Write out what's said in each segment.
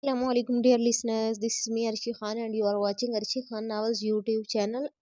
Assalamu alaikum dear listeners, this is me Arshi Khan and you are watching Arshi Khan Novels YouTube channel.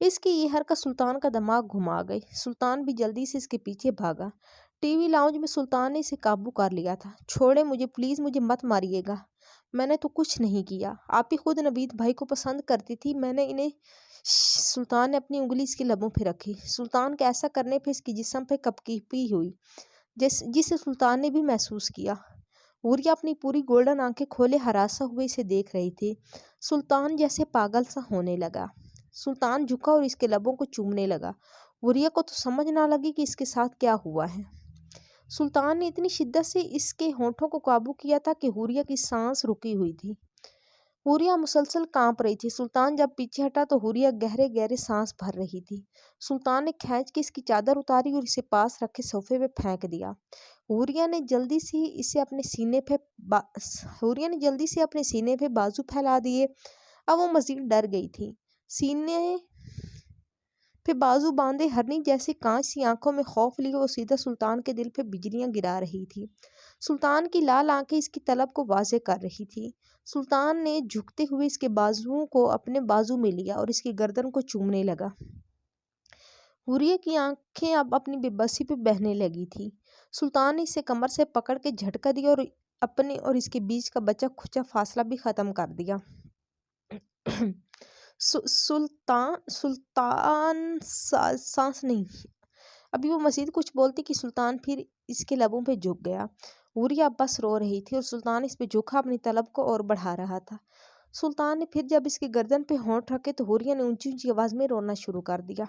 اس کی یہ حرکت سلطان کا دماغ گھما گئی۔ سلطان بھی جلدی سے اس کے پیچھے بھاگا۔ ٹی وی لاؤنج میں سلطان نے اسے قابو کر لیا تھا۔ چھوڑے مجھے پلیز، مجھے مت ماریے گا، میں نے تو کچھ نہیں کیا، آپ ہی خود نوید بھائی کو پسند کرتی تھی، میں نے انہیں سلطان نے اپنی انگلی اس کے لبوں پہ رکھی۔ سلطان کے ایسا کرنے پہ اس کی جسم پہ کپکپی ہوئی جسے سلطان نے بھی محسوس کیا۔ حوریہ اپنی پوری گولڈن آنکھیں کھولے ہراساں ہوئے اسے دیکھ رہی تھی۔ سلطان جیسے پاگل سا ہونے لگا۔ سلطان جھکا اور اس کے لبوں کو چومنے لگا۔ حوریہ کو تو سمجھ نہ لگی کہ اس کے ساتھ کیا ہوا ہے۔ سلطان نے اتنی شدت سے اس کے ہونٹوں کو قابو کیا تھا کہ حوریہ کی سانس رکی ہوئی تھی۔ حوریہ مسلسل کانپ رہی تھی۔ سلطان جب پیچھے ہٹا تو حوریہ گہرے گہرے سانس بھر رہی تھی۔ سلطان نے کھینچ کے اس کی چادر اتاری اور اسے پاس رکھے صوفے پہ پھینک دیا۔ حوریہ نے جلدی سے اپنے سینے پہ بازو پھیلا دیے۔ اب وہ مزید ڈر گئی تھی۔ سینے پہ بازو باندھے ہرنی جیسی کانچ سی آنکھوں میں خوف لیے وہ سیدھا سلطان کے دل پہ بجلیاں گرا رہی تھی۔ سلطان کی لال آنکھیں اس کی طلب کو واضح کر رہی تھی۔ سلطان نے جھکتے ہوئے اس کے بازوؤں کو اپنے بازو میں لیا اور اس کی گردن کو چومنے لگا۔ حوریہ کی آنکھیں اب اپنی بے بسی پہ بہنے لگی تھی۔ سلطان نے اسے کمر سے پکڑ کے جھٹکا دیا اور اپنے اور اس کے بیچ کا بچا کھچا فاصلہ بھی ختم کر دیا۔ سلطان سانس نہیں۔ ابھی وہ مزید کچھ بولتی کہ سلطان پھر اس کے لبوں پہ جھک گیا۔ حوریہ اب بس رو رہی تھی اور سلطان اس پہ جھکا اپنی طلب کو اور بڑھا رہا تھا۔ سلطان نے پھر جب اس کی گردن پہ ہونٹ رکھے تو حوریہ نے اونچی اونچی آواز میں رونا شروع کر دیا۔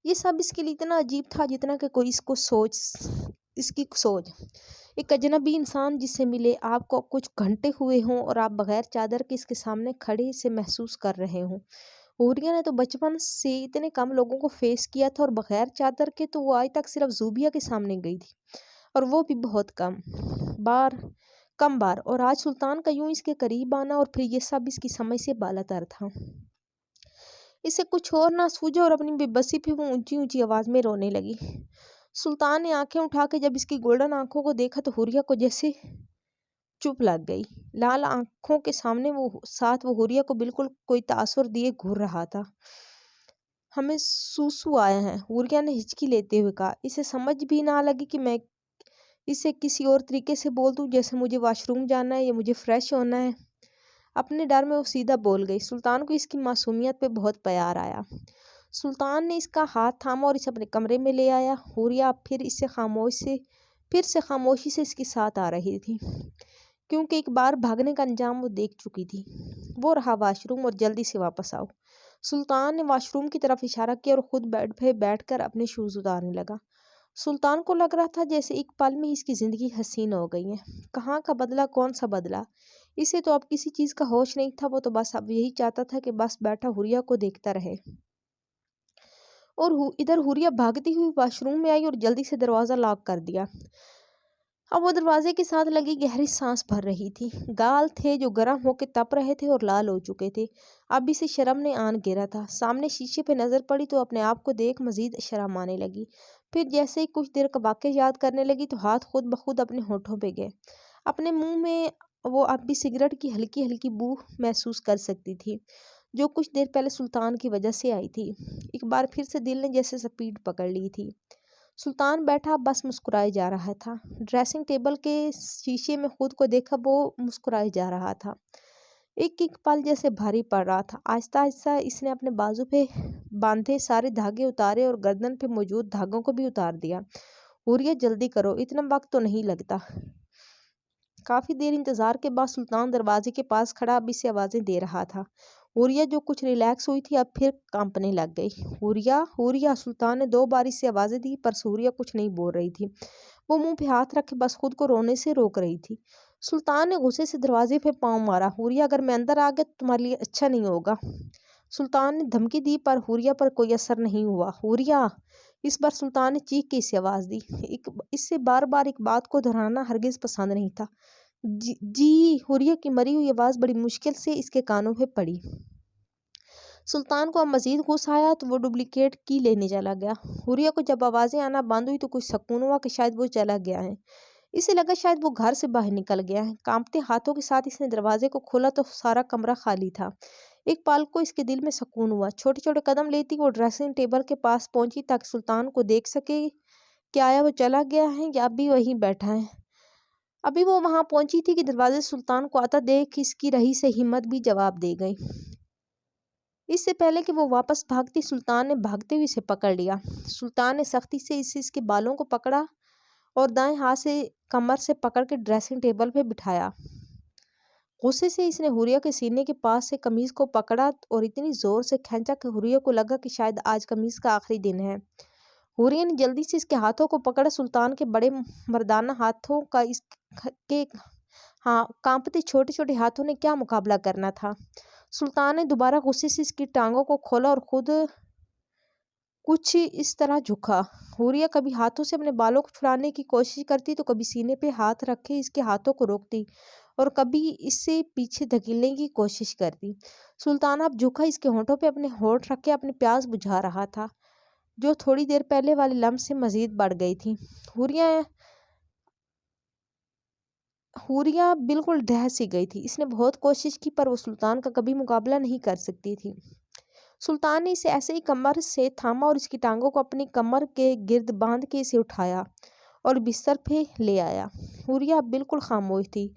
یہ سب اس کے لیے اتنا عجیب تھا جتنا کہ کوئی اس کی سوچ۔ ایک اجنبی انسان جس سے ملے آپ کو کچھ گھنٹے ہوئے ہوں اور آپ بغیر چادر کے اس کے سامنے کھڑے سے محسوس کر رہے ہوں۔ حوریہ نے تو بچپن سے اتنے کم لوگوں کو فیس کیا تھا اور بغیر چادر کے تو وہ آج تک صرف زوبیہ کے سامنے گئی تھی، اور وہ بھی بہت کم بار، اور آج سلطان کا یوں اس کے قریب آنا اور پھر یہ سب اس کی سمجھ سے بالاتر تھا۔ اسے کچھ اور نہ سوجا اور اپنی بے بسی پہ وہ اونچی اونچی آواز میں رونے لگی۔ سلطان نے آنکھیں اٹھا کے جب اس کی گولڈن آنکھوں کو دیکھا تو حوریہ کو جیسے چپ لگ گئی۔ لال آنکھوں کے ساتھ وہ حوریہ کو بالکل کوئی تاثر دیے گھور رہا تھا۔ ہمیں سوسو آیا ہے، حوریہ نے ہچکی لیتے ہوئے کہا۔ اسے سمجھ بھی نہ لگی کہ میں اسے کسی اور طریقے سے بول دوں، جیسے مجھے واش روم جانا ہے یا مجھے فریش ہونا ہے۔ اپنے ڈر میں وہ سیدھا بول گئی۔ سلطان کو اس کی معصومیت پہ بہت پیار آیا۔ سلطان نے اس کا ہاتھ تھاما اور اسے اپنے کمرے میں لے آیا۔ حوریہ اب پھر سے خاموشی سے اس کے ساتھ آ رہی تھی، کیونکہ ایک بار بھاگنے کا انجام وہ دیکھ چکی تھی۔ وہ رہا واش روم اور جلدی سے واپس آؤ۔ سلطان نے واش روم کی طرف اشارہ کیا اور خود بیڈ پہ بیٹھ کر اپنے شوز اتارنے لگا۔ سلطان کو لگ رہا تھا جیسے ایک پل میں اس کی زندگی حسین ہو گئی ہے۔ کہاں کا بدلہ، کون سا بدلہ؟ اسے تو اب کسی چیز کا ہوش نہیں تھا۔ وہ تو بس اب یہی چاہتا تھا کہ بس بیٹھا حوریہ کو دیکھتا رہے۔ اور ادھر حوریہ بھاگتی ہوئی واش روم میں آئی اور جلدی سے دروازہ لاک کر دیا۔ اب وہ دروازے کے ساتھ لگی گہری سانس بھر رہی تھی۔ گال تھے جو گرم ہو کے تپ رہے تھے اور لال ہو چکے تھے۔ اب اسے شرم نے آن گھیرا تھا۔ سامنے شیشے پہ نظر پڑی تو اپنے آپ کو دیکھ مزید شرم آنے لگی۔ پھر جیسے ہی کچھ دیر کا واقعہ یاد کرنے لگی تو ہاتھ خود بخود اپنے ہونٹوں پہ گئے۔ اپنے منہ میں وہ اب بھی سگریٹ کی ہلکی ہلکی بو محسوس کر سکتی تھی، جو کچھ دیر پہلے سلطان کی وجہ سے آئی تھی۔ ایک بار پھر سے دل نے جیسے سپیڈ پکڑ لی تھی۔ سلطان بیٹھا بس مسکرائے جا رہا تھا۔ ڈریسنگ ٹیبل کے شیشے میں خود کو دیکھا وہ مسکرائے جا رہا تھا۔ ایک ایک پل جیسے بھاری پڑ رہا تھا۔ آہستہ آہستہ اس نے اپنے بازو پہ باندھے سارے دھاگے اتارے اور گردن پہ موجود دھاگوں کو بھی اتار دیا۔ حوریہ جلدی کرو، اتنا وقت تو نہیں لگتا۔ کافی دیر انتظار کے بعد سلطان دروازے کے پاس کھڑا اب اسے آوازیں دے رہا تھا۔ حوریہ جو کچھ ریلیکس ہوئی تھی اب پھر کانپنے لگ گئی۔ حوریہ، سلطان نے 2 بار اسے آوازیں دی پر حوریہ کچھ نہیں بول رہی تھی۔ وہ منہ پہ ہاتھ رکھے بس خود کو رونے سے روک رہی تھی۔ سلطان نے غصے سے دروازے پہ پاؤں مارا۔ حوریہ، اگر میں اندر آ گیا تو تمہارے لیے اچھا نہیں ہوگا۔ سلطان نے دھمکی دی پر حوریہ پر کوئی اثر نہیں ہوا۔ حوریہ! اس بار سلطان نے چیخ کے اسے آواز دی۔ اسے بار بار ایک بات کو دہرانا ہرگز پسند نہیں تھا۔ جی! حوریہ کی مری ہوئی آواز بڑی مشکل سے اس کے کانوں پہ پڑی۔ سلطان کو اب مزید غصہ آیا تو وہ ڈپلیکیٹ کی لینے چلا گیا۔ حوریہ کو جب آوازیں آنا بند ہوئی تو کچھ سکون ہوا کہ شاید وہ چلا گیا ہے۔ اسے لگا شاید وہ گھر سے باہر نکل گیا ہے۔ کانپتے ہاتھوں کے ساتھ اس نے دروازے کو کھولا تو سارا کمرہ خالی تھا۔ ایک پل کو اس کے دل میں سکون ہوا۔ چھوٹے چھوٹے قدم لیتی وہ ڈریسنگ ٹیبل کے پاس پہنچی تاکہ سلطان کو دیکھ سکے کہ آیا وہ چلا گیا ہے یا اب بھی وہیں بیٹھا ہے۔ ابھی وہ وہاں پہنچی تھی کہ دروازے سلطان کو آتا دیکھ اس کی رہی سے ہمت بھی جواب دے گئی۔ اس سے پہلے کہ وہ واپس بھاگتی سلطان نے بھاگتے ہوئے اسے پکڑ لیا۔ سلطان نے سختی سے اس کے بالوں کو پکڑا اور دائیں ہاتھ سے کمر سے پکڑ کے ڈریسنگ ٹیبل پہ بٹھایا۔ غصے سے اس نے حوریہ کے سینے کے پاس سے قمیض کو پکڑا اور اتنی زور سے کھینچا کہ حوریہ کو لگا کہ شاید آج قمیض کا آخری دن ہے۔ حوریہ نے جلدی سے اس کے ہاتھوں کو پکڑا۔ سلطان کے بڑے مردانہ ہاتھوں کا اس کے کانپتے چھوٹے چھوٹے ہاتھوں نے کیا مقابلہ کرنا تھا۔ سلطان نے دوبارہ غصے سے اس کی ٹانگوں کو کھولا اور خود کچھ اس طرح جھکا۔ حوریہ کبھی ہاتھوں سے اپنے بالوں کو چھڑانے کی کوشش کرتی تو کبھی سینے پہ ہاتھ رکھے اس کے ہاتھوں کو روکتی اور کبھی اس سے پیچھے دھکیلنے کی کوشش کرتی۔ سلطان اب جھکا اس کے ہونٹوں پہ اپنے ہونٹ رکھ کے اپنی پیاس بجھا رہا تھا جو تھوڑی دیر پہلے والے لمس سے مزید بڑھ گئی تھی۔ حوریہ بالکل ڈہ سی گئی تھی۔ اس نے بہت کوشش کی پر وہ سلطان کا کبھی مقابلہ نہیں کر سکتی تھی۔ سلطان نے اسے ایسے ہی کمر سے تھاما اور اس کی ٹانگوں کو اپنی کمر کے گرد باندھ کے اسے اٹھایا اور بستر پہ لے آیا۔ حوریہ اب بالکل خاموش تھی۔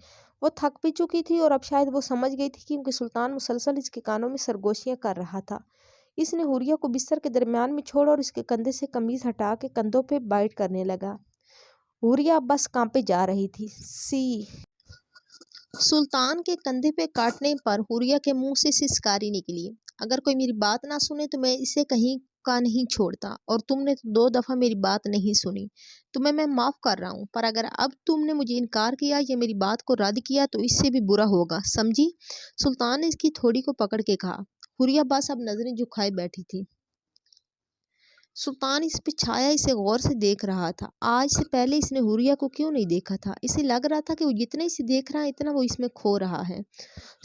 وہ تھک بھی چکی تھی اور اب شاید وہ سمجھ گئی تھی کیونکہ سلطان مسلسل اس کے کانوں میں سرگوشیاں کر رہا تھا۔ اس نے حوریہ کو بستر کے درمیان میں چھوڑا اور اس کے کندھے سے قمیض ہٹا کے کندھوں پہ بائٹ کرنے لگا۔ حوریہ اب بس کانپے جا رہی تھی۔ سلطان کے کندھے پہ کاٹنے پر حوریہ کے منہ سے سسکاری نکلی۔ اگر کوئی میری بات نہ سنے تو میں اسے کہیں کا نہیں چھوڑتا اور تم نے تو 2 دفعہ میری بات نہیں سنی۔ تمہیں میں معاف کر رہا ہوں پر اگر اب تم نے مجھے انکار کیا یا میری بات کو رد کیا تو اس سے بھی برا ہوگا، سمجھی؟ سلطان نے اس کی تھوڑی کو پکڑ کے کہا۔ حوریہ بس اب نظریں جھکائے بیٹھی تھی۔ سلطان اس پہ چھایا اسے غور سے دیکھ رہا تھا۔ آج سے پہلے اس نے حوریہ کو کیوں نہیں دیکھا تھا؟ اسے لگ رہا تھا کہ وہ جتنا اسے دیکھ رہا ہے اتنا وہ اس میں کھو رہا ہے۔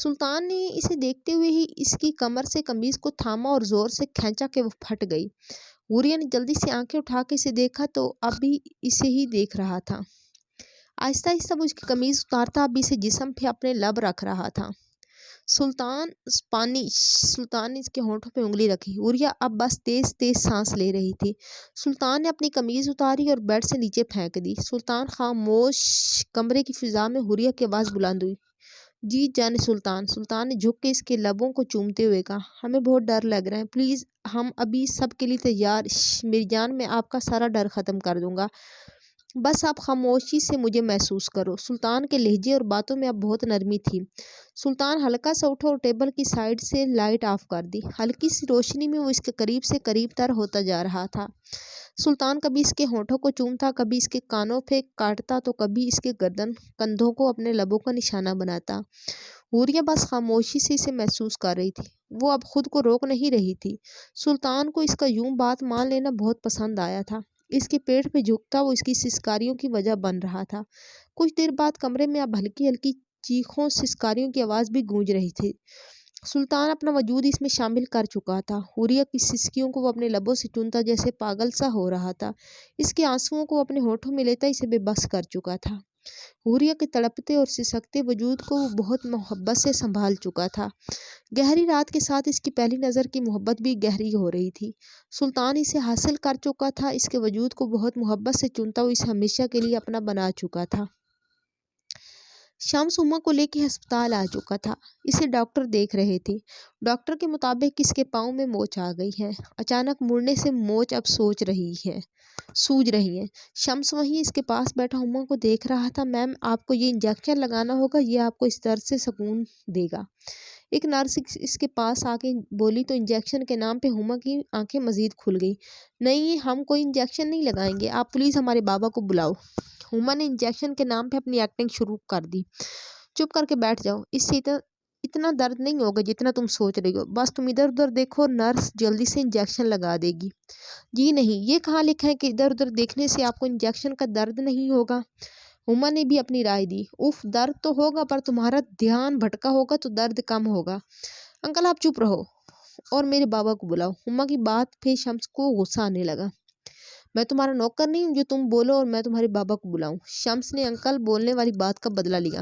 سلطان نے اسے دیکھتے ہوئے ہی اس کی کمر سے قمیض کو تھاما اور زور سے کھینچا کہ وہ پھٹ گئی۔ حوریہ نے جلدی سے آنکھیں اٹھا کے اسے دیکھا تو اب بھی اسے ہی دیکھ رہا تھا۔ آہستہ آہستہ وہ اس کی قمیض اتارتا اب اسے جسم پہ اپنے لب رکھ رہا تھا۔ سلطان نے اس کے ہونٹوں پہ انگلی رکھی۔ حوریہ اب بس تیز تیز سانس لے رہی تھی۔ سلطان نے اپنی قمیض اتاری اور بیڈ سے نیچے پھینک دی۔ سلطان خاموش کمرے کی فضا میں حوریہ کی آواز بلند ہوئی۔ جی جان سلطان۔ سلطان نے جھک کے اس کے لبوں کو چومتے ہوئے کہا۔ ہمیں بہت ڈر لگ رہا ہے، پلیز ہم ابھی سب کے لیے تیار۔ میری جان، میں آپ کا سارا ڈر ختم کر دوں گا، بس آپ خاموشی سے مجھے محسوس کرو۔ سلطان کے لہجے اور باتوں میں اب بہت نرمی تھی۔ سلطان ہلکا سا اٹھا اور ٹیبل کی سائیڈ سے لائٹ آف کر دی۔ ہلکی سی روشنی میں وہ اس کے قریب سے قریب تر ہوتا جا رہا تھا۔ سلطان کبھی اس کے ہونٹوں کو چومتا، کبھی اس کے کانوں پہ کاٹتا تو کبھی اس کے گردن کندھوں کو اپنے لبوں کا نشانہ بناتا۔ حوریہ بس خاموشی سے اسے محسوس کر رہی تھی۔ وہ اب خود کو روک نہیں رہی تھی۔ سلطان کو اس کا یوں بات مان لینا بہت پسند آیا تھا۔ اس کے پیٹ پہ جھکتا وہ اس کی سسکاریوں کی وجہ بن رہا تھا۔ کچھ دیر بعد کمرے میں اب ہلکی ہلکی چیخوں سسکاریوں کی آواز بھی گونج رہی تھی۔ سلطان اپنا وجود اس میں شامل کر چکا تھا۔ حوریہ کی سسکیوں کو وہ اپنے لبوں سے چنتا جیسے پاگل سا ہو رہا تھا۔ اس کے آنسوؤں کو اپنے ہونٹوں میں لیتا اسے بے بس کر چکا تھا۔ حوریہ کے تڑپتے اور سسکتے وجود کو وہ بہت محبت سے سنبھال چکا تھا۔ گہری رات کے ساتھ اس کی پہلی نظر کی محبت بھی گہری ہو رہی تھی۔ سلطان اسے حاصل کر چکا تھا۔ اس کے وجود کو بہت محبت سے چنتا وہ اسے ہمیشہ کے لیے اپنا بنا چکا تھا۔ شمس ہما کو لے کے ہسپتال آ چکا تھا۔ اسے ڈاکٹر دیکھ رہے تھے۔ ڈاکٹر کے مطابق اس کے پاؤں میں موچ آ گئی ہے۔ اچانک مڑنے سے موچ اب سوج رہی ہے۔ شمس وہیں اس کے پاس بیٹھا ہما کو دیکھ رہا تھا۔ میم، آپ کو یہ انجیکشن لگانا ہوگا، یہ آپ کو اس درد سے سکون دے گا۔ ایک نرس اس کے پاس آ کے بولی تو انجیکشن کے نام پہ ہما کی آنکھیں مزید کھل گئی۔ نہیں، ہم کوئی انجیکشن نہیں لگائیں گے، آپ پلیز ہمارے بابا کو بلاؤ۔ ہما نے انجیکشن کے نام پہ اپنی ایکٹنگ شروع کر دی۔ چپ کر کے بیٹھ جاؤ، اس سے اتنا درد نہیں ہوگا جتنا تم سوچ رہی ہو، بس تم ادھر ادھر دیکھو اور نرس جلدی سے انجیکشن لگا دے گی۔ جی نہیں، یہ کہاں لکھا ہے کہ ادھر ادھر دیکھنے سے آپ کو انجیکشن کا درد نہیں ہوگا؟ ہما نے بھی اپنی رائے دی۔ اف، درد تو ہوگا پر تمہارا دھیان بھٹکا ہوگا تو درد کم ہوگا۔ انکل آپ چپ رہو اور میرے بابا کو بلاؤ۔ ہما کی بات پہ شمس کو غصہ آنے لگا۔ میں تمہارا نوکر نہیں ہوں جو تم بولو اور میں تمہارے بابا کو بلاؤں۔ شمس نے انکل بولنے والی بات کا بدلہ لیا۔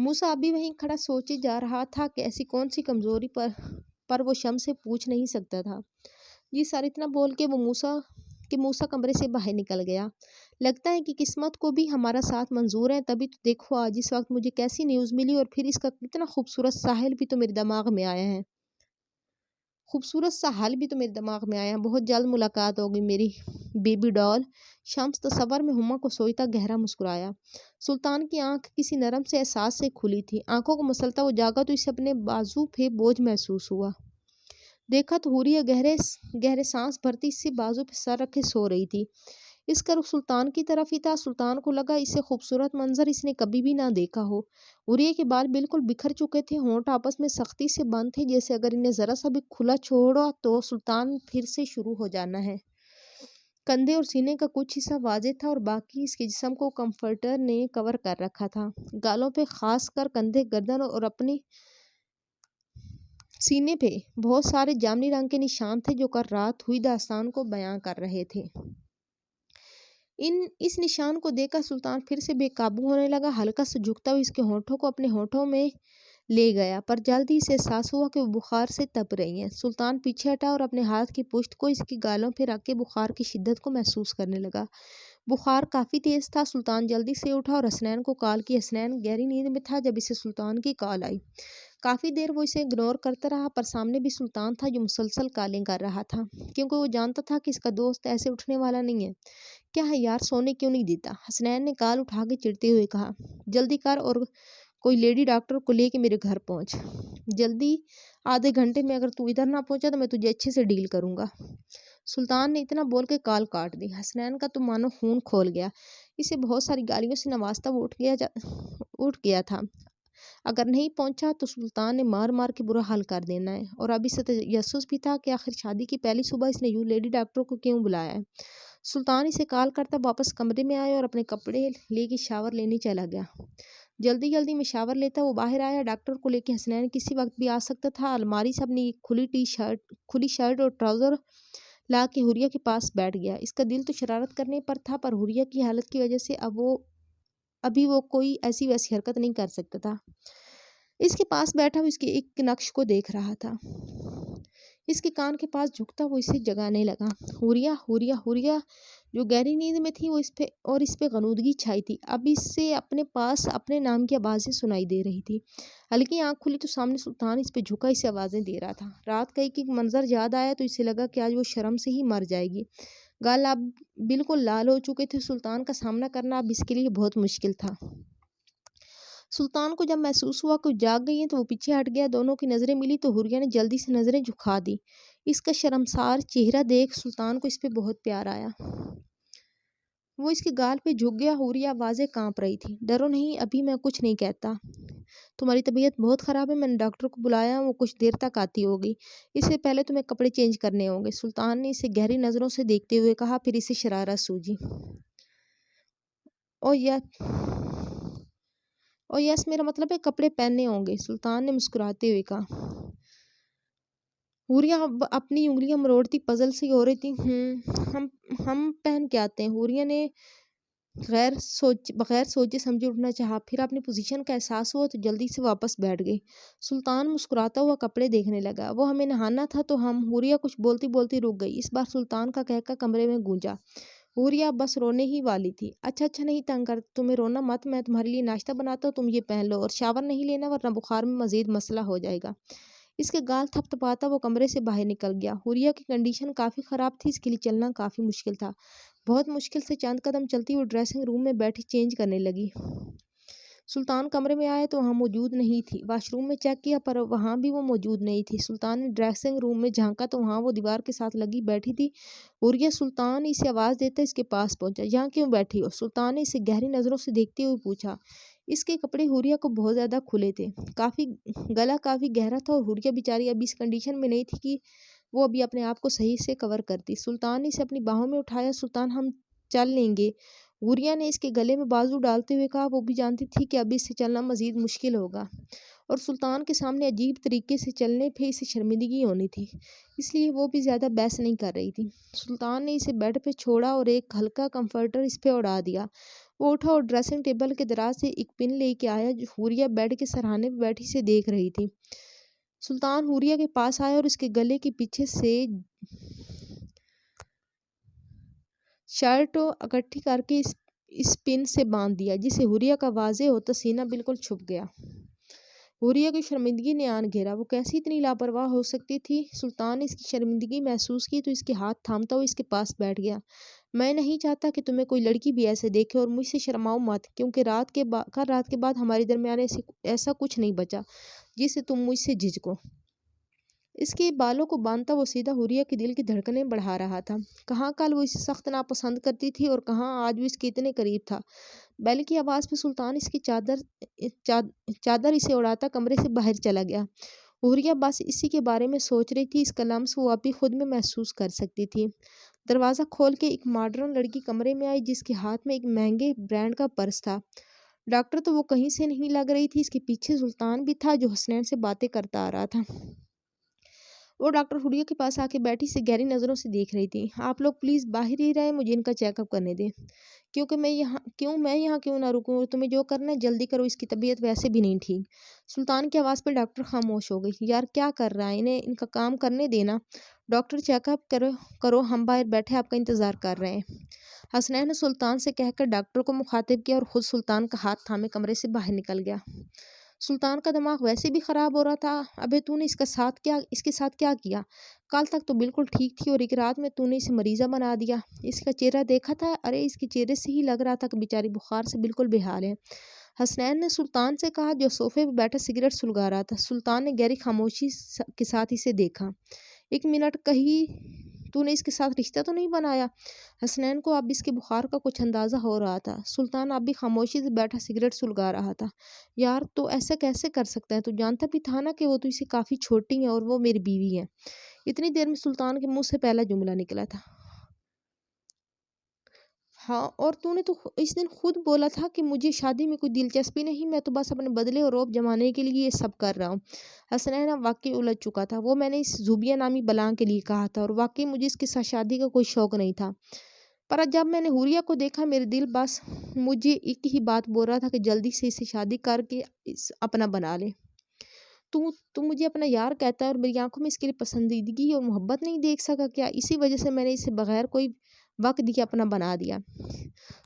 موسیٰ ابھی وہیں کھڑا سوچے جا رہا تھا کہ ایسی کون سی کمزوری پر وہ شمس سے پوچھ نہیں سکتا تھا۔ جی سر اتنا بول کے موسیٰ کمرے سے باہر نکل گیا۔ لگتا ہے کہ قسمت کو بھی ہمارا ساتھ منظور ہے، تبھی تو دیکھو آج اس وقت مجھے کیسی نیوز ملی، اور پھر اس کا کتنا خوبصورت ساحل بھی تو میرے دماغ میں آیا ہے۔ بہت جلد ملاقات ہوگی میری بیبی ڈال۔ شمس تصور میں ہما کو سوچتا گہرا مسکرایا۔ سلطان کی آنکھ کسی نرم سے احساس سے کھلی تھی۔ آنکھوں کو مسلتا وہ جاگا تو اسے اپنے بازو پہ بوجھ محسوس ہوا۔ دیکھا تو حوریہ گہرے سانس بھرتی اس سے بازو پہ سر رکھے سو رہی تھی۔ اس کا رخ سلطان کی طرف ہی تھا۔ سلطان کو لگا اس سے خوبصورت منظر اس نے کبھی بھی نہ دیکھا ہو۔ حوریہ کے بال بالکل بکھر چکے تھے، ہونٹ آپس میں سختی سے بند تھے، جیسے اگر انہیں ذرا سا بھی کھلا چھوڑا تو سلطان پھر سے شروع ہو جانا ہے۔ کندھے اور سینے کا کچھ حصہ واضح تھا اور باقی اس کے جسم کو کمفرٹر نے کور کر رکھا تھا۔ گالوں پہ خاص کر کندھے، گردن اور اپنی سینے پہ بہت سارے جامنی رنگ کے نشان تھے جو کل رات ہوئی داستان کو بیان کر رہے تھے۔ اس نشان کو دیکھ کر سلطان پھر سے بے قابو ہونے لگا۔ ہلکا سا جھکتا ہوا اس کے ہونٹوں کو اپنے ہونٹوں میں لے گیا، پر جلد ہی اسے احساس ہوا کہ وہ بخار سے تپ رہی ہیں۔ سلطان پیچھے ہٹا اور اپنے ہاتھ کی پشت کو اس کی گالوں پہ رکھ کے بخار کی شدت کو محسوس کرنے لگا۔ بخار کافی تیز تھا۔ سلطان جلدی سے اٹھا اور حسنین کو کال کی۔ حسنین گہری نیند میں تھا جب اسے سلطان کی کال آئی۔ کافی دیر وہ اسے اگنور کرتا رہا، پر سامنے بھی سلطان تھا جو مسلسل کالیں کر رہا تھا، کیونکہ وہ جانتا تھا کہ اس کا دوست ایسے اٹھنے والا نہیں ہے۔ کیا ہے یار، سونے کیوں نہیں دیتا؟ حسنین نے کال اٹھا کے چڑھتے ہوئے کہا۔ جلدی کر اور کوئی لیڈی ڈاکٹر کو لے کے میرے گھر پہنچ جلدی۔ آدھے گھنٹے میں اگر تو ادھر نہ پہنچا تو میں تجھے اچھے سے ڈیل کروں گا۔ سلطان نے اتنا بول کے کال کاٹ دی۔ حسنین کا تو مانو خون کھول گیا۔ اسے بہت ساری گالیوں سے نوازتا وہ اٹھ گیا تھا۔ اگر نہیں پہنچا تو سلطان نے مار مار کے برا حال کر دینا ہے، اور اب اسے تجسس بھی تھا کہ آخر شادی کی پہلی صبح اس نے یوں لیڈی ڈاکٹر کو کیوں بلایا ہے۔ سلطان اسے کال کرتا واپس کمرے میں آیا اور اپنے کپڑے لے کے شاور لینے چلا گیا۔ جلدی میں شاور لیتا وہ باہر آیا۔ ڈاکٹر کو لے کے حسنین کسی وقت بھی آ سکتا تھا۔ الماری سے اپنی کھلی شرٹ اور ٹراؤزر لا کے حوریہ کے پاس بیٹھ گیا۔ اس کا دل تو شرارت کرنے پر تھا، پر حوریہ کی حالت کی وجہ سے ابھی وہ کوئی ایسی ویسی حرکت نہیں کر سکتا تھا۔ اس کے پاس بیٹھا وہ اس کے ایک نقش کو دیکھ رہا تھا۔ اس کے کان کے پاس جھکتا وہ اسے جگانے لگا۔ حوریہ جو گہری نیند میں تھی وہ اس پہ غنودگی چھائی تھی۔ اب اس سے اپنے پاس اپنے نام کی آوازیں سنائی دے رہی تھی۔ ہلکی آنکھ کھلی تو سامنے سلطان اس پہ جھکا اسے آوازیں دے رہا تھا۔ رات کا ایک منظر یاد آیا تو اسے لگا کہ آج وہ شرم سے ہی مر جائے گی۔ گال اب بالکل لال ہو چکے تھے۔ سلطان کا سامنا کرنا اب اس کے لیے بہت مشکل تھا۔ سلطان کو جب محسوس ہوا کہ وہ جاگ گئی ہیں تو وہ پیچھے ہٹ گیا۔ دونوں کی نظریں ملی تو حوریہ نے جلدی سے نظریں جھکا دی۔ اس کا شرمسار چہرہ دیکھ سلطان کو اس پہ بہت پیار آیا۔ وہ اس کے گال پہ جھک گیا۔ حوریہ آوازیں کانپ رہی تھی۔ ڈرو نہیں، ابھی میں کچھ نہیں کہتا۔ تمہاری طبیعت بہت خراب ہے، میں نے ڈاکٹر کو بلایا، وہ کچھ دیر تک آتی ہوگی۔ اس سے پہلے تمہیں کپڑے چینج کرنے ہوں گے۔ سلطان نے اسے گہری نظروں سے دیکھتے ہوئے کہا، پھر اسے شرارت سوجی۔ او یس، میرا مطلب ہے کپڑے پہننے ہوں گے، سلطان نے مسکراتے ہوئے کہا۔ حوریہ اپنی انگلیاں مروڑتی پزل سی ہو رہی تھی۔ ہم پہن کے آتے ہیں۔ حوریہ نے بغیر سوچے سمجھے اٹھنا چاہا، پھر اپنی پوزیشن کا احساس ہوا تو جلدی سے واپس بیٹھ گئی۔ سلطان مسکراتا ہوا کپڑے دیکھنے لگا۔ وہ ہمیں نہانا تھا تو حوریہ کچھ بولتی رک گئی۔ اس بار سلطان کا کہکا کمرے میں گونجا۔ حوریہ اب بس رونے ہی والی تھی۔ اچھا نہیں تنگ کر تمہیں، رونا مت، میں تمہارے لیے ناشتہ بناتا ہوں، تم یہ پہن لو، اور شاور نہیں لینا ورنہ بخار میں مزید مسئلہ ہو جائے گا۔ اس کے گال تھپ تھپاتا وہ کمرے سے باہر نکل گیا۔ حوریہ کی کنڈیشن کافی خراب تھی، اس کے لیے چلنا کافی مشکل تھا۔ بہت مشکل سے چند قدم چلتی وہ ڈریسنگ روم میں بیٹھی چینج کرنے لگی۔ سلطان کمرے میں آیا تو وہاں موجود نہیں تھی۔ واش روم میں چیک کیا پر وہاں بھی وہ موجود نہیں تھی۔ سلطان نے ڈریسنگ روم میں جھانکا تو وہاں وہ دیوار کے ساتھ لگی بیٹھی تھی۔ حوریہ، سلطان اسے آواز دیتا اس کے پاس پہنچا۔ یہاں کیوں بیٹھی ہو؟ سلطان نے اسے گہری نظروں سے دیکھتے ہوئے پوچھا۔ اس کے کپڑے حوریہ کو بہت زیادہ کھلے تھے، گلا کافی گہرا تھا، اور حوریہ بیچاری ابھی اس کنڈیشن میں نہیں تھی کہ وہ ابھی اپنے آپ کو صحیح سے کور کرتی۔ سلطان نے اسے اپنی باہوں میں اٹھایا۔ سلطان، ہم چل لیں گے، حوریہ نے اس کے گلے میں بازو ڈالتے ہوئے کہا۔ وہ بھی جانتی تھی کہ ابھی اس سے چلنا مزید مشکل ہوگا، اور سلطان کے سامنے عجیب طریقے سے چلنے پہ اسے شرمندگی ہونی تھی، اس لیے وہ بھی زیادہ بحث نہیں کر رہی تھی۔ سلطان نے اسے بیڈ پہ چھوڑا اور ایک ہلکا کمفرٹر اس پہ اڑا دیا۔ وہ اٹھا اور ڈریسنگ ٹیبل کے دراز سے ایک پن لے کے آیا جو حوریہ بیڈ کے سرہانے پہ بیٹھی سے دیکھ رہی تھی۔ سلطان حوریہ کے پاس آیا اور اس کے گلے کے پیچھے سے شرٹ اکٹھی کر کے اس پن سے باندھ دیا جس سے حوریہ کا واضح ہوتا سینہ بالکل چھپ گیا۔ حوریہ کی شرمندگی نے آن گھیرا۔ وہ کیسے اتنی لاپرواہ ہو سکتی تھی؟ سلطان نے اس کی شرمندگی محسوس کی تو اس کے ہاتھ تھامتا ہوا اس کے پاس بیٹھ گیا۔ میں نہیں چاہتا کہ تمہیں کوئی لڑکی بھی ایسے دیکھے، اور مجھ سے شرماؤ مت، کیونکہ کل رات کے بعد ہمارے درمیان ایسا کچھ نہیں بچا جس سے تم مجھ سے جھجکو۔ اس کے بالوں کو باندھتا وہ سیدھا حوریہ کے دل کی دھڑکنیں بڑھا رہا تھا۔ کہاں کل وہ اسے سخت ناپسند کرتی تھی اور کہاں آج وہ اس کے اتنے قریب تھا۔ بیل کی آواز پہ سلطان اس کی چادر اسے اڑاتا کمرے سے باہر چلا گیا۔ حوریہ بس اسی کے بارے میں سوچ رہی تھی۔ اس کا لمس وہ ابھی خود میں محسوس کر سکتی تھی۔ دروازہ کھول کے ایک ماڈرن لڑکی کمرے میں آئی جس کے ہاتھ میں ایک مہنگے برانڈ کا پرس تھا۔ ڈاکٹر تو وہ کہیں سے نہیں لگ رہی تھی۔ اس کے پیچھے سلطان بھی تھا جو حسنین سے باتیں کرتا آ رہا تھا۔ وہ ڈاکٹر حوریہ کے پاس آ کے بیٹھی سے گہری نظروں سے دیکھ رہی تھی۔ آپ لوگ پلیز باہر ہی رہیں، مجھے ان کا چیک اپ کرنے دیں۔ میں یہاں کیوں نہ رکوں؟ اور تمہیں جو کرنا ہے جلدی کرو، اس کی طبیعت ویسے بھی نہیں ٹھیک۔ سلطان کی آواز پہ ڈاکٹر خاموش ہو گئی۔ یار کیا کر رہا ہے؟ انہیں ان کا کام کرنے دینا۔ ڈاکٹر چیک اپ کرو، ہم باہر بیٹھے آپ کا انتظار کر رہے ہیں۔ حسنین نے سلطان سے کہہ کر ڈاکٹر کو مخاطب کیا اور خود سلطان کا ہاتھ تھامے کمرے سے باہر نکل گیا۔ سلطان کا دماغ ویسے بھی خراب ہو رہا تھا۔ ابے تو نے اس کے ساتھ کیا کیا؟ کل تک تو بالکل ٹھیک تھی اور ایک رات میں تو نے اسے مریضہ بنا دیا۔ اس کا چہرہ دیکھا تھا؟ ارے اس کے چہرے سے ہی لگ رہا تھا کہ بیچاری بخار سے بالکل بے حال ہے۔ حسنین نے سلطان سے کہا جو صوفے پہ بیٹھا سگریٹ سلگا رہا تھا۔ سلطان نے گہری خاموشی کے ساتھ اسے دیکھا۔ ایک منٹ، کہیں تو نے اس کے ساتھ رشتہ تو نہیں بنایا؟ حسنین کو اب اس کے بخار کا کچھ اندازہ ہو رہا تھا۔ سلطان اب بھی خاموشی سے بیٹھا سگریٹ سلگا رہا تھا۔ یار تو ایسا کیسے کر سکتا ہے؟ تو جانتا بھی تھا نا کہ وہ تو اسے کافی چھوٹی ہے اور وہ میری بیوی ہے۔ اتنی دیر میں سلطان کے منہ سے پہلا جملہ نکلا تھا۔ ہاں، اور تو نے تو اس دن خود بولا تھا کہ مجھے شادی میں کوئی دلچسپی نہیں، میں تو بس اپنے بدلے اور روب جمانے کے لیے یہ سب کر رہا ہوں۔ حسنین اب واقعی الجھ چکا تھا۔ وہ میں نے اس زوبیہ نامی بلاں کے لیے کہا تھا اور واقعی مجھے اس کے ساتھ شادی کا کوئی شوق نہیں تھا، پر جب میں نے حوریہ کو دیکھا میرے دل بس مجھے ایک ہی بات بول رہا تھا کہ جلدی سے اسے شادی کر کے اپنا بنا لے۔ تو مجھے اپنا یار کہتا ہے اور میری آنکھوں میں اس کے لیے پسندیدگی اور محبت نہیں دیکھ سکا کیا؟ اسی وجہ سے میں نے اسے بغیر کوئی وقت دیے اپنا بنا دیا۔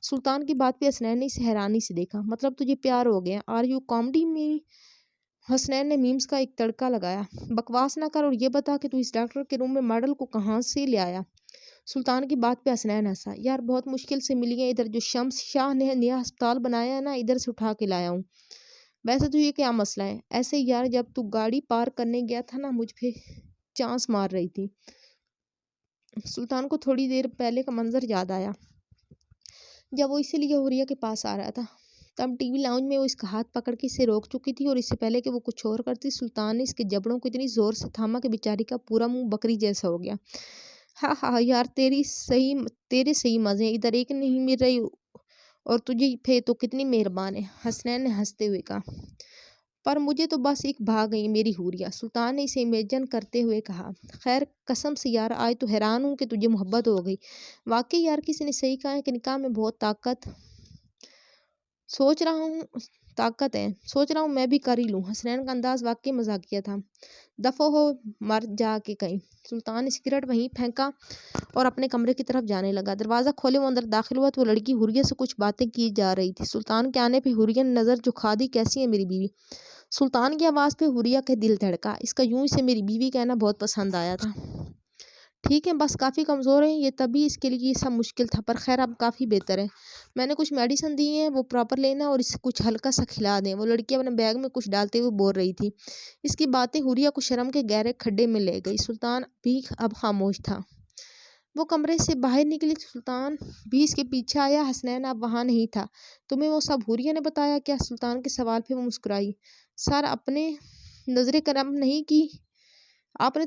سلطان کی بات پہ حسنین نے اسے حیرانی سے دیکھا۔ مطلب تجھے پیار ہو گیا؟ آر یو کامیڈی میں؟ حسنین نے میمز کا ایک تڑکا لگایا۔ بکواس نہ کر اور یہ بتا کہ تو اس ڈاکٹر کے روم میں ماڈل کو کہاں سے لے آیا؟ سلطان کی بات پہ حسنین ہنسا۔ یار بہت مشکل سے ملی ہے، ادھر جو شمس شاہ نے نیا ہسپتال بنایا ہے نا، ادھر سے اٹھا کے لایا ہوں۔ ویسے تو یہ کیا مسئلہ ہے؟ ایسے یار جب تو گاڑی پارک کرنے گیا تھا نا، مجھ پہ چانس مار رہی تھی۔ سلطان کو تھوڑی دیر پہلے کا منظر یاد آیا جب وہ اسی لیے حوریہ کے پاس آ رہا تھا۔ تب ٹی وی لاؤنج میں وہ اس کا ہاتھ پکڑ کے اسے روک چکی تھی اور اس سے پہلے کہ وہ کچھ اور کرتی سلطان نے اس کے جبڑوں کو اتنی زور سے تھاما کہ بیچاری کا پورا منہ بکری جیسا ہو گیا۔ ہاں ہاں یار تیرے صحیح مزے ہیں، ادھر ایک نہیں مل رہی اور تجھے پہ تو کتنی مہربان ہے، حسنین نے ہنستے ہوئے کہا۔ پر مجھے تو بس ایک بھاگ گئی میری حوریہ، سلطان نے اسے امیجن کرتے ہوئے کہا۔ خیر قسم سے یار آج تو حیران ہوں کہ تجھے محبت ہو گئی۔ واقعی یار کسی نے صحیح کہا ہے کہ نکاح میں بہت طاقت سوچ رہا ہوں میں بھی کر ہی لوں۔ حسنین کا انداز واقعی مزاقیہ تھا۔ دفعہ ہو مر جا کے کہیں۔ سلطان نے سگریٹ وہیں پھینکا اور اپنے کمرے کی طرف جانے لگا۔ دروازہ کھولے وہ اندر داخل ہوا تو وہ لڑکی حوریہ سے کچھ باتیں کی جا رہی تھی۔ سلطان کے آنے پہ حوریہ نے نظر جھکا دی۔ کیسی ہے میری بیوی؟ سلطان کی آواز پہ حوریہ کا دل دھڑکا۔ اس کا یوں اسے میری بیوی کہنا بہت پسند آیا تھا۔ ٹھیک ہے، بس کافی کمزور ہے یہ، تبھی اس کے لیے یہ سب مشکل تھا، پر خیر اب کافی بہتر ہے۔ میں نے کچھ میڈیسن دی ہیں، وہ پراپر لینا اور اسے کچھ ہلکا سا کھلا دیں۔ وہ لڑکی اپنے بیگ میں کچھ ڈالتے ہوئے بول رہی تھی۔ اس کی باتیں حوریہ کو شرم کے گہرے کھڈے میں لے گئی۔ سلطان بھی اب خاموش تھا۔ وہ کمرے سے باہر نکلی تو سلطان بھی اس کے پیچھے آیا۔ حسنین اب وہاں نہیں تھا۔ تمہیں وہ سب حوریہ نے بتایا کیا؟ سلطان کے سوال پہ وہ مسکرائی۔ سر آپ نے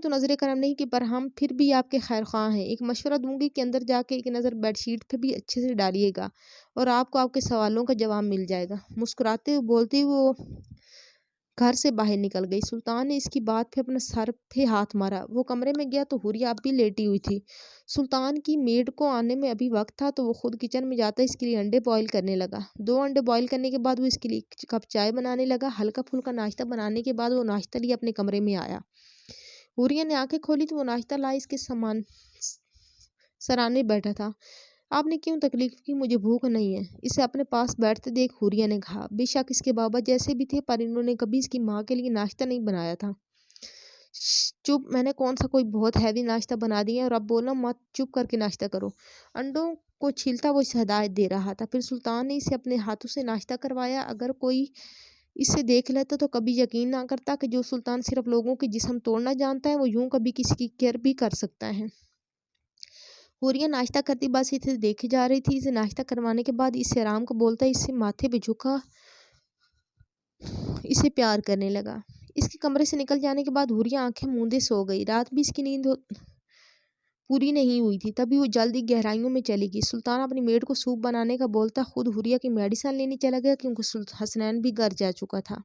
تو نظر کرم نہیں کی، پر ہم پھر بھی آپ کے خیر خواہ ہیں۔ ایک مشورہ دوں گی کہ اندر جا کے ایک نظر بیڈ شیٹ پہ بھی اچھے سے ڈالیے گا اور آپ کو آپ کے سوالوں کا جواب مل جائے گا۔ مسکراتے ہوئے بولتی وہ گھر سے باہر نکل گئی۔ سلطان نے اس کی بات پہ اپنا سر پہ ہاتھ مارا۔ وہ کمرے میں گیا تو حوریہ اب بھی لیٹی ہوئی تھی۔ سلطان کی میڈ کو آنے میں ابھی وقت تھا تو وہ خود کچن میں جاتا اس کے لیے انڈے بوائل کرنے لگا۔ 2 انڈے بوائل کرنے کے بعد وہ اس کے لیے 1 کپ چائے بنانے لگا۔ ہلکا پھلکا ناشتہ بنانے کے بعد وہ ناشتہ لیے اپنے کمرے میں آیا۔ حوریہ نے آنکھیں کھولی تو وہ ناشتہ لائے اس کے سرانے بیٹھا تھا۔ آپ نے کیوں تکلیف کی؟ مجھے بھوک نہیں ہے، اسے اپنے پاس بیٹھتے دیکھ حوریہ نے کہا۔ بے شک اس کے بابا جیسے بھی تھے پر انہوں نے کبھی اس کی ماں کے لیے ناشتہ نہیں بنایا تھا۔ چپ، میں نے کون سا کوئی بہت ہیوی ناشتہ بنا دیا اور اب بولو مت، چپ کر کے ناشتہ کرو۔ انڈوں کو چھیلتا وہ اسے ہدایت دے رہا تھا۔ پھر سلطان نے اسے اپنے ہاتھوں سے ناشتہ کروایا۔ اگر کوئی اسے دیکھ لیتا تو کبھی یقین نہ کرتا کہ جو سلطان صرف لوگوں کے جسم توڑنا جانتا ہے وہ یوں کبھی کسی کی کیئر بھی کر سکتا ہے۔ حوریہ ناشتہ کرتی بس اسے دیکھے جا رہی تھی۔ اسے ناشتہ کروانے کے بعد اس سے آرام کو بولتا اسے ماتھے پہ جھکا اسے پیار کرنے لگا۔ اس کے کمرے سے نکل جانے کے بعد حوریہ آنکھیں موندے سو گئی۔ رات بھی اس کی نیند پوری نہیں ہوئی تھی، تبھی وہ جلدی گہرائیوں میں چلی گئی۔ سلطان اپنی میڈ کو سوپ بنانے کا بولتا خود حوریہ کی میڈیسن لینے چلا گیا کیونکہ حسنین بھی گھر جا چکا تھا۔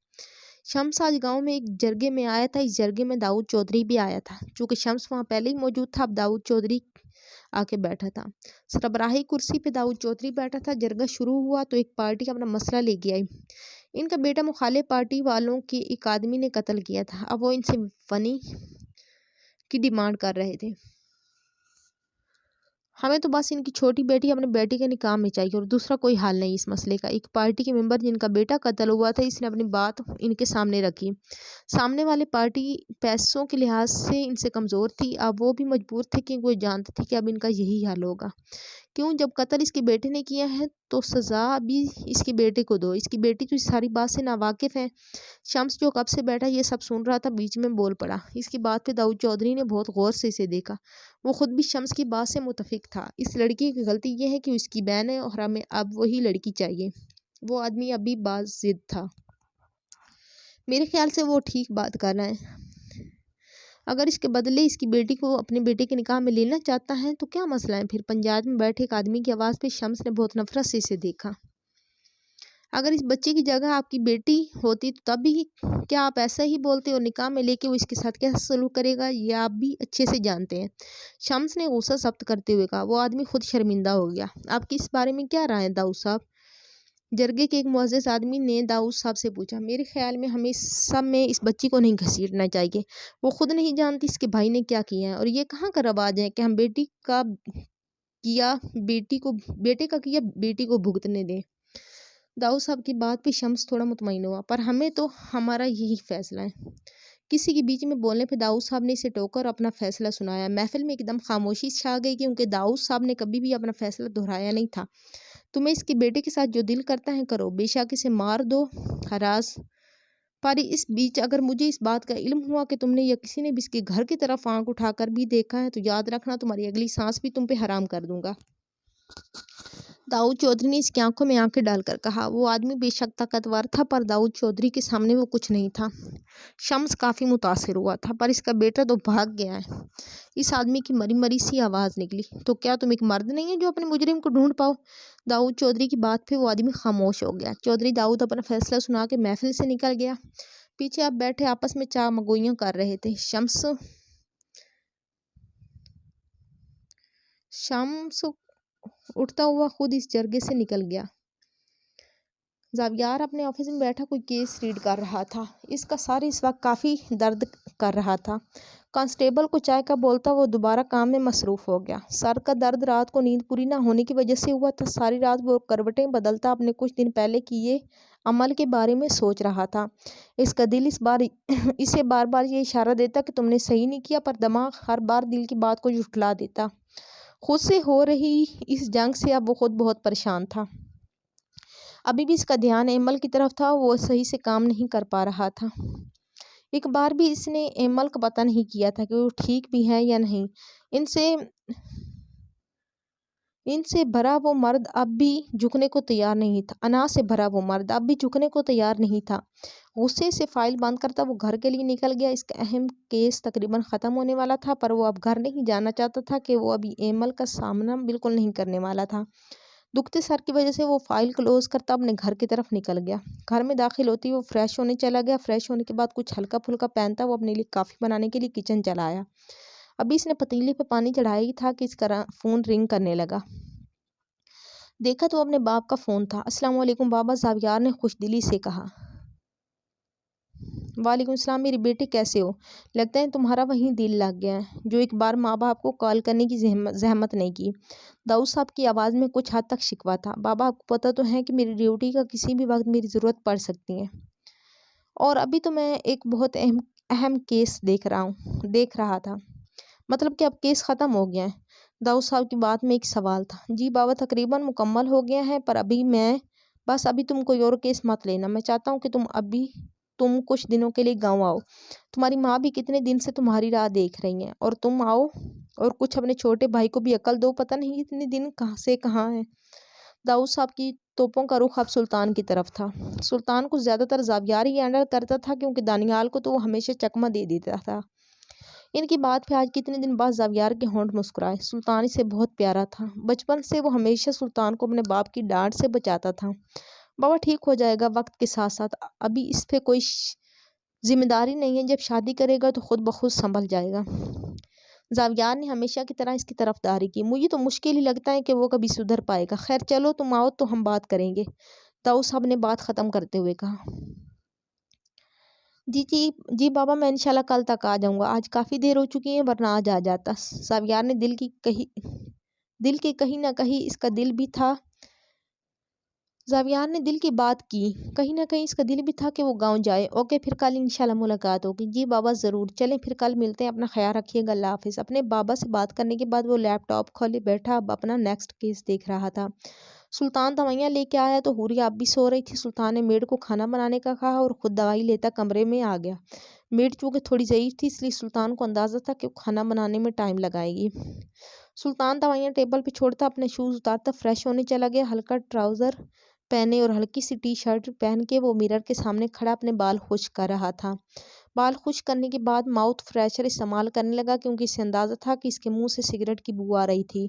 شمس آج گاؤں میں ایک جرگے میں آیا تھا۔ اس جرگے میں داؤد چودھری بھی آیا تھا۔ چونکہ شمس وہاں پہلے ہی موجود تھا، اب داؤد چودھری آ کے بیٹھا تھا۔ سربراہی کرسی پہ داؤد چودھری بیٹھا تھا۔ جرگہ شروع ہوا تو ایک پارٹی اپنا مسئلہ لے کے آئی۔ ان کا بیٹا مخالف پارٹی والوں کے ایک آدمی نے قتل کیا تھا۔ اب وہ ان سے فنی کی ڈیمانڈ کر رہے تھے۔ ہمیں تو بس ان کی چھوٹی بیٹی اپنے بیٹے کے نکاح میں چاہیے اور دوسرا کوئی حل نہیں اس مسئلے کا۔ ایک پارٹی کے ممبر جن کا بیٹا قتل ہوا تھا، اس نے اپنی بات ان کے سامنے رکھی۔ سامنے والے پارٹی پیسوں کے لحاظ سے ان سے کمزور تھی۔ اب وہ بھی مجبور تھے کیونکہ وہ جانتے تھے کہ اب ان کا یہی حل ہوگا۔ کیوں؟ جب قتل اس کے بیٹے نے کیا ہے تو سزا بھی اس کے بیٹے کو دو۔ اس کی بیٹی تو اس ساری بات سے ناواقف ہے۔ شمس جو کب سے بیٹھا یہ سب سن رہا تھا بیچ میں بول پڑا۔ اس کی بات پہ داؤد چودھری نے بہت غور سے اسے دیکھا۔ وہ خود بھی شمس کی بات سے متفق تھا۔ اس لڑکی کی غلطی یہ ہے کہ اس کی بہن ہے اور ہمیں اب وہی لڑکی چاہیے۔ وہ آدمی ابھی باز ضد تھا۔ میرے خیال سے وہ ٹھیک بات کر رہا ہے۔ اگر اس کے بدلے اس کی بیٹی کو اپنے بیٹے کے نکاح میں لینا چاہتا ہے تو کیا مسئلہ ہے؟ پھر پنجاب میں بیٹھے ایک آدمی کی آواز پہ شمس نے بہت نفرت سے اسے دیکھا۔ اگر اس بچے کی جگہ آپ کی بیٹی ہوتی تو تب بھی کیا آپ ایسا ہی بولتے اور نکاح میں لے کے وہ اس کے ساتھ کیسا سلوک کرے گا یہ آپ بھی اچھے سے جانتے ہیں۔ شمس نے غصہ ضبط کرتے ہوئے کہا۔ وہ آدمی خود شرمندہ ہو گیا۔ آپ کی اس بارے میں کیا رائے ہے داؤد صاحب؟ جرگے کے ایک معزز آدمی نے داؤد صاحب سے پوچھا۔ میرے خیال میں ہمیں سب میں اس بچی کو نہیں گھسیٹنا چاہیے۔ وہ خود نہیں جانتی اس کے بھائی نے کیا کیا ہے اور یہ کہاں کا رواج ہے کہ ہم بیٹے کا کیا بیٹی کو بھگتنے دیں۔ داؤد صاحب کی بات پہ شمس تھوڑا مطمئن ہوا۔ پر ہمیں تو ہمارا یہی فیصلہ ہے۔ کسی کے بیچ میں بولنے پہ داؤد صاحب نے اسے ٹوکا اور اپنا فیصلہ سنایا۔ محفل میں ایک دم خاموشی چھا گئی کیونکہ داؤد صاحب نے کبھی بھی اپنا فیصلہ دہرایا نہیں تھا۔ تمہیں اس کے بیٹے کے ساتھ جو دل کرتا ہے کرو، بے شک اسے مار دو ہراس، پر اس بیچ اگر مجھے اس بات کا علم ہوا کہ تم نے یا کسی نے بھی اس کے گھر کی طرف آنکھ اٹھا کر بھی دیکھا ہے تو یاد رکھنا تمہاری اگلی سانس بھی تم پہ حرام کر دوں گا۔ داؤد چودھری نے اس کی آنکھوں میں آنکھیں ڈال کر کہا۔ وہ آدمی بے شک طاقتور تھا پر داؤد چودھری کے سامنے وہ کچھ نہیں تھا۔ شمس کافی متاثر ہوا تھا۔ پر اس کا بیٹا تو بھاگ گیا ہے۔ اس آدمی کی مری مری سی آواز نکلی۔ تو کیا تم ایک مرد نہیں ہے جو اپنے مجرم کو ڈھونڈ پاؤ؟ داؤد چودھری کی بات پہ وہ آدمی خاموش ہو گیا۔ چودھری داؤد اپنا فیصلہ سنا کے محفل سے نکل گیا۔ پیچھے اب بیٹھے آپس میں چاہ مگوئیاں کر رہے تھے۔ شمس اٹھتا ہوا خود اس جرگے سے نکل گیا۔ زاویار اپنے آفس میں بیٹھا کوئی کیس ریڈ کر رہا تھا۔ اس کا سر اس وقت کافی درد کر رہا تھا۔ کانسٹیبل کو چائے کا بولتا وہ دوبارہ کام میں مصروف ہو گیا۔ سر کا درد رات کو نیند پوری نہ ہونے کی وجہ سے ہوا تھا۔ ساری رات وہ کروٹیں بدلتا اپنے کچھ دن پہلے کیے عمل کے بارے میں سوچ رہا تھا۔ اس کا دل اسے بار بار یہ اشارہ دیتا کہ تم نے صحیح نہیں کیا، پر دماغ ہر بار دل کی بات کو جھٹلا دیتا۔ خود سے ہو رہی اس جنگ سے اب وہ خود بہت پریشان تھا۔ ابھی بھی اس کا دھیان ایمل کی طرف تھا، وہ صحیح سے کام نہیں کر پا رہا تھا۔ ایک بار بھی اس نے ایمل کا پتہ نہیں کیا تھا کہ وہ ٹھیک بھی ہے یا نہیں۔ ان سے بھرا وہ مرد اب بھی جھکنے کو تیار نہیں تھا۔ انا سے بھرا وہ مرد اب بھی جھکنے کو تیار نہیں تھا۔ غصے سے فائل بند کرتا وہ گھر کے لیے نکل گیا۔ اس کا اہم کیس تقریباً ختم ہونے والا تھا پر وہ اب گھر نہیں جانا چاہتا تھا کہ وہ ابھی ایمل کا سامنا بالکل نہیں کرنے والا تھا۔ دکھتے سر کی وجہ سے وہ فائل کلوز کرتا اپنے گھر کی طرف نکل گیا۔ گھر میں داخل ہوتی وہ فریش ہونے چلا گیا۔ فریش ہونے کے بعد کچھ ہلکا پھلکا پہنتا وہ اپنے لیے کافی بنانے کے لیے کچن چلا آیا۔ ابھی اس نے پتیلے پہ پانی چڑھایا ہی تھا کہ اس کا فون رنگ کرنے لگا۔ دیکھا تو اپنے باپ کا فون تھا۔ السلام علیکم بابا، زاویار نے خوش دلی سے کہا۔ وعلیکم السلام میری بیٹی، کیسے ہو؟ لگتا ہے تمہارا وہیں دل لگ گیا ہے جو ایک بار ماں باپ کو کال کرنے کی زحمت نہیں کی۔ داؤد صاحب کی آواز میں کچھ حد تک شکوہ تھا۔ بابا آپ کو پتہ تو ہے کہ میری ڈیوٹی کا کسی بھی وقت میری ضرورت پڑ سکتی ہے، اور ابھی تو میں ایک بہت اہم کیس دیکھ رہا تھا۔ مطلب کہ اب کیس ختم ہو گیا ہے؟ داؤد صاحب کی بات میں ایک سوال تھا۔ جی بابا تقریباً مکمل ہو گیا ہے، پر ابھی تم کوئی اور کیس مت لینا۔ میں چاہتا ہوں کہ تم کچھ دنوں کے لیے گاؤں آؤ۔ تمہاری ماں بھی کتنے دن سے تمہاری راہ دیکھ رہی ہیں، اور تم آؤ اور کچھ اپنے چھوٹے بھائی کو بھی عقل دو، پتہ نہیں اتنے دن کہاں سے کہاں ہیں۔ داؤد صاحب کی توپوں کا رخ اب سلطان کی طرف تھا۔ سلطان کو زیادہ تر زاویار ہی ہینڈل کرتا تھا، کیونکہ دانیال کو تو وہ ہمیشہ چکمہ دے دیتا تھا۔ ان کی بات پہ آج کتنے دن بعد زاویار کے ہونٹ مسکرائے۔ سلطان اسے بہت پیارا تھا۔ بچپن سے وہ ہمیشہ سلطان کو اپنے باپ کی ڈانٹ سے بچاتا تھا۔ بابا ٹھیک ہو جائے گا وقت کے ساتھ ساتھ، ابھی اس پہ کوئی ذمہ داری نہیں ہے، جب شادی کرے گا تو خود بخود سنبھل جائے گا۔ زاویار نے ہمیشہ کی طرح اس کی طرفداری کی۔ مجھے تو مشکل ہی لگتا ہے کہ وہ کبھی سدھر پائے گا۔ خیر چلو تم آؤ تو ہم بات کریں گے، داؤد صاحب نے بات ختم کرتے ہوئے کہا۔ جی بابا میں انشاءاللہ کل تک آ جاؤں گا، آج کافی دیر ہو چکی ہے، ورنہ آج آ جاتا۔ زاویار نے دل کے کہیں نہ کہیں اس کا دل بھی تھا کہ وہ گاؤں جائے۔ اوکے پھر کل انشاءاللہ ملاقات ہوگی۔ جی بابا ضرور، چلیں پھر کل ملتے ہیں، اپنا خیال رکھیے گا، اللہ حافظ۔ اپنے بابا سے بات کرنے کے بعد وہ لیپ ٹاپ کھولے بیٹھا اب اپنا نیکسٹ کیس دیکھ رہا تھا۔ سلطان دوائیاں لے کے آیا تو حوریہ اب بھی سو رہی تھی۔ سلطان نے میڈ کو کھانا بنانے کا کہا اور خود دوائی لیتا کمرے میں آ گیا۔ میڈ چونکہ تھوڑی ضعیف تھی، اس لیے سلطان کو اندازہ تھا کہ وہ کھانا بنانے میں ٹائم لگائے گی۔ سلطان دوائیاں ٹیبل پہ چھوڑتا اپنے شوز اتارتا فریش ہونے چلا گیا۔ ہلکا ٹراؤزر پہنے اور ہلکی سی ٹی شرٹ پہن کے وہ مرر کے سامنے کھڑا اپنے بال خشک کر رہا تھا۔ بال خشک کرنے کے بعد ماؤتھ فریشر استعمال کرنے لگا، کیونکہ اسے اندازہ تھا کہ اس کے منہ سے سگریٹ کی بو آ رہی تھی،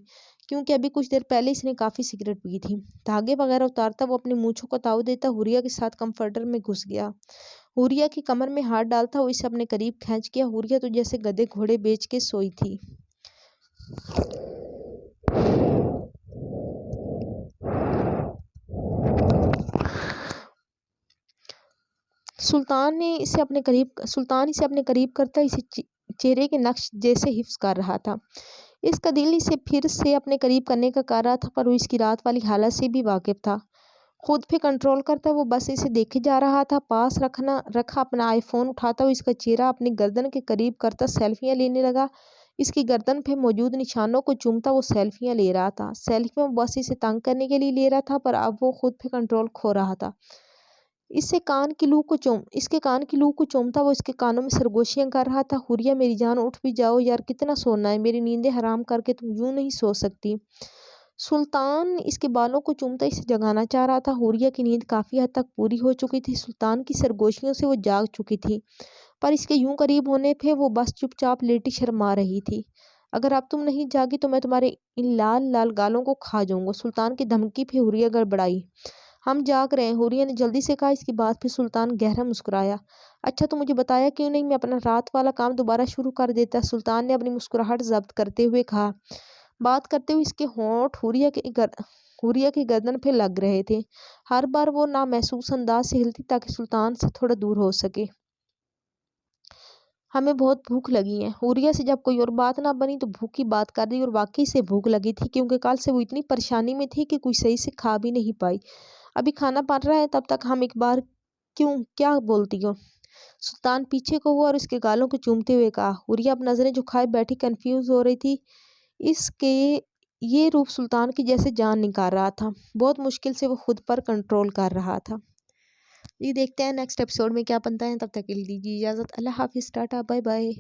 کیونکہ ابھی کچھ دیر پہلے اس نے کافی سگریٹ پی تھی۔ دھاگے وغیرہ اتارتا وہ اپنی مونچھوں کو تاؤ دیتا حوریہ کے ساتھ کمفرٹر میں گھس گیا۔ حوریہ کی کمر میں ہاتھ ڈالتا وہ اسے اپنے قریب کھینچ گیا۔ حوریہ تو جیسے گدھے گھوڑے بیچ کے سوئی تھی۔ سلطان اسے اپنے قریب کرتا اسے چہرے کے نقش جیسے حفظ کر رہا تھا۔ اس کا دل اسے پھر سے اپنے قریب کرنے کا کر رہا تھا، پر وہ اس کی رات والی حالت سے بھی واقف تھا۔ خود پہ کنٹرول کرتا وہ بس اسے دیکھے جا رہا تھا۔ پاس رکھا اپنا آئی فون اٹھاتا وہ اس کا چہرہ اپنی گردن کے قریب کرتا سیلفیاں لینے لگا۔ اس کی گردن پہ موجود نشانوں کو چومتا وہ سیلفیاں لے رہا تھا۔ سیلفیاں بس اسے تنگ کرنے کے لیے لے رہا تھا، پر اب وہ خود پہ کنٹرول کھو رہا تھا۔ اس کے کان کی لو کو چومتا وہ اس کے کانوں میں سرگوشیاں کر رہا تھا۔ حوریہ میری جان اٹھ بھی جاؤ یار، کتنا سونا ہے، میری نیندیں حرام کر کے تم یوں نہیں سو سکتی۔ سلطان اس کے بالوں کو چومتا اسے جگانا چاہ رہا تھا۔ حوریہ کی نیند کافی حد تک پوری ہو چکی تھی۔ سلطان کی سرگوشیوں سے وہ جاگ چکی تھی، پر اس کے یوں قریب ہونے پہ وہ بس چپ چاپ لیٹی شرما رہی تھی۔ اگر اب تم نہیں جاگی تو میں تمہارے ان لال لال گالوں کو کھا جاؤں گا۔ سلطان کی دھمکی پہ حوریہ گڑبڑائی۔ ہم جاگ رہے ہیں، حوریہ نے جلدی سے کہا۔ اس کی بات پہ سلطان گہرا مسکرایا۔ اچھا تو مجھے بتایا کیوں نہیں، میں اپنا رات والا کام دوبارہ شروع کر دیتا۔ سلطان نے اپنی مسکراہٹ ضبط کرتے ہوئے کہا۔ بات کرتے ہوئے اس کے ہونٹ حوریہ کی گردن پہ لگ رہے تھے۔ ہر بار وہ نامحسوس انداز سے ہلتی تاکہ سلطان سے تھوڑا دور ہو سکے۔ ہمیں بہت بھوک لگی ہے۔ حوریہ سے جب کوئی اور بات نہ بنی تو بھوک کی بات کر دی، اور واقعی سے بھوک لگی تھی، کیونکہ کل سے وہ اتنی پریشانی میں تھی کہ کوئی صحیح سے کھا بھی نہیں پائی۔ ابھی کھانا بن رہا ہے، تب تک ہم ایک بار کیا بولتی ہو؟ سلطان پیچھے کو ہوا اور اس کے گالوں کو چومتے ہوئے کہا۔ حوریہ اب نظریں جھکائے بیٹھی کنفیوز ہو رہی تھی۔ اس کے یہ روپ سلطان کی جیسے جان نکال رہا تھا۔ بہت مشکل سے وہ خود پر کنٹرول کر رہا تھا۔ یہ دیکھتے ہیں نیکسٹ ایپیسوڈ میں کیا بنتا ہے۔ تب تک کے لیے دیجیے اجازت، اللہ حافظ، ٹاٹا، بائے بائے۔